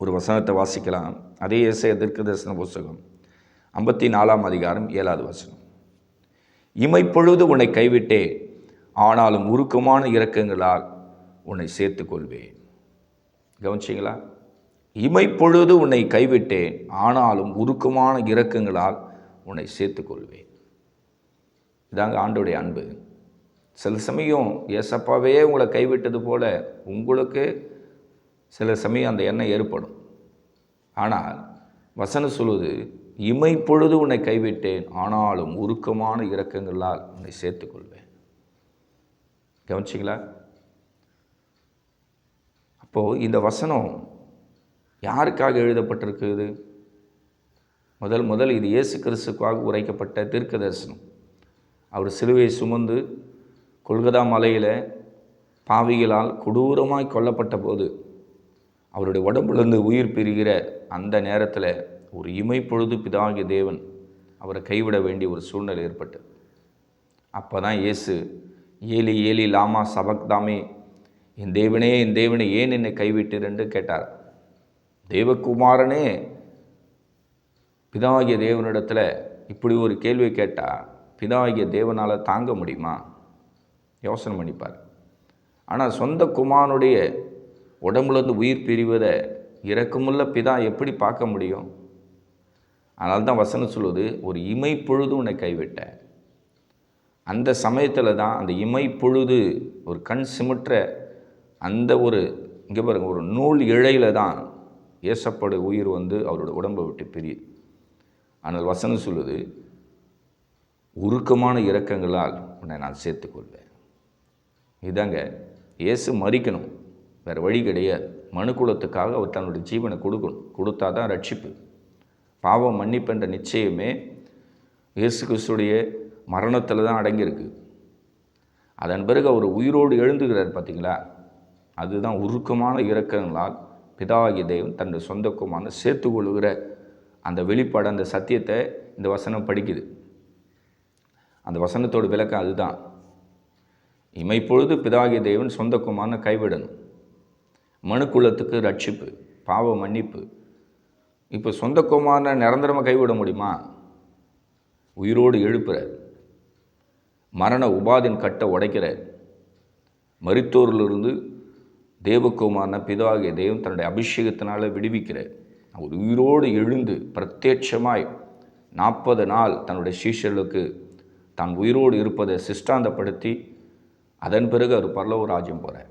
ஒரு வசனத்தை வாசிக்கலாம். அதே ஏசாயா தீர்க்கதரிசன புத்தகம் 54ஆம் அதிகாரம் 7வது வசனம். இமைப்பொழுது உன்னை கைவிட்டேன், ஆனாலும் உருக்கமான இரக்கங்களால் உன்னை சேர்த்துக் கொள்வேன். கவனிச்சிங்களா? இமைப்பொழுது உன்னை கைவிட்டேன், ஆனாலும் உருக்கமான இரக்கங்களால் உன்னை சேர்த்துக் கொள்வேன். இதாங்க ஆண்டோடைய அன்பு. சில சமயம் ஏசப்பாவே உங்களை கைவிட்டது போல உங்களுக்கு சில சமயம் அந்த எண்ணம் ஏற்படும். ஆனால் வசனம் சொல்வது, இமைப்பொழுது உன்னை கைவிட்டேன், ஆனாலும் உருக்கமான இரக்கங்களால் உன்னை சேர்த்துக்கொள்வேன். கவனிச்சிங்களா? அப்போது இந்த வசனம் யாருக்காக எழுதப்பட்டிருக்குது? முதல் இது இயேசு கிறிஸ்துக்காக உரைக்கப்பட்ட தீர்க்க தரிசனம். அவர் சிலுவையை சுமந்து கொல்கதா மலையில் பாவிகளால் கொடூரமாய் கொல்லப்பட்ட போது அவருடைய உடம்பிலிருந்து உயிர் பிரிகிற அந்த நேரத்தில் ஒரு இமைப்பொழுது பிதாகிய தேவன் அவரை கைவிட வேண்டிய ஒரு சூழ்நிலை ஏற்பட்டது. அப்போ தான் இயேசு ஏலி ஏலி லாமா சபக்தாமே, என் தேவனே ஏன் என்னை கைவிட்டீர் என்று கேட்டார். தேவகுமாரனே பிதாகிய தேவனிடத்தில் இப்படி ஒரு கேள்வி கேட்டால் பிதாகிய தேவனால் தாங்க முடியுமா? யோசனை பண்ணிப்பார். ஆனால் சொந்த குமாரனுடைய உடம்புலேருந்து உயிர் பிரிவதை இரக்கமுள்ள பிதா எப்படி பார்க்க முடியும்? அதனால தான் வசனம் சொல்வது, ஒரு இமைப்பொழுது உன்னை கைவிட்ட. அந்த சமயத்தில் தான் அந்த இமைப்பொழுது ஒரு கண் சிமிற்ற அந்த ஒரு இங்கே பாருங்கள், ஒரு நூல் இழையில் தான் ஏசப்படு உயிர் வந்து அவரோட உடம்பை விட்டு பிரியுது. ஆனால் வசனம் சொல்லுது, உருக்கமான இரக்கங்களால் உன்னை நான் சேர்த்துக்கொள்வேன். இதாங்க இயேசு மரிக்கணும், வேறு வழி கிடையாது. மனுக்குலத்துக்காக அவர் தன்னுடைய ஜீவனை கொடுக்கணும். கொடுத்தா தான் ரட்சிப்பு, பாவம் மன்னிப்பு என்ற நிச்சயமே இயேசு கிறிஸ்துடைய மரணத்தில் தான் அடங்கியிருக்கு. அதன் பிறகு அவர் உயிரோடு எழுந்துகிறார். பார்த்தீங்களா? அதுதான் உருக்கமான இரக்கங்களால் பிதாகிய தேவன் தன்னுடைய சொந்த குமாரனை சேர்த்து கொள்கிற அந்த வெளிப்பாடு, அந்த சத்தியத்தை இந்த வசனம் படிக்குது. அந்த வசனத்தோட விளக்கம் அதுதான். இமைப்பொழுது பிதாகிய தேவன் சொந்த குமாரனை கைவிடணும். மனுக்குலத்துக்கு ரட்சிப்பு, பாவ மன்னிப்பு. இப்போ சொந்த குமாரனை நிரந்தரமாக கைவிட முடியுமா? உயிரோடு எழுப்புறார், மரண உபாதின் கட்டை உடைக்கிறார், மரித்தோரிலிருந்து தேவகுமாரனை பிதாகிய தேவன் தன்னுடைய அபிஷேகத்தினால் விடுவிக்கிறார். அவர் உயிரோடு எழுந்து பிரத்யட்சமாய் 40 நாள் தன்னுடைய சீஷர்களுக்கு தான் உயிரோடு இருப்பதை சிஷ்டாந்தப்படுத்தி அதன் பிறகு அவர் பரலோக ராஜ்யம் போகிறார்.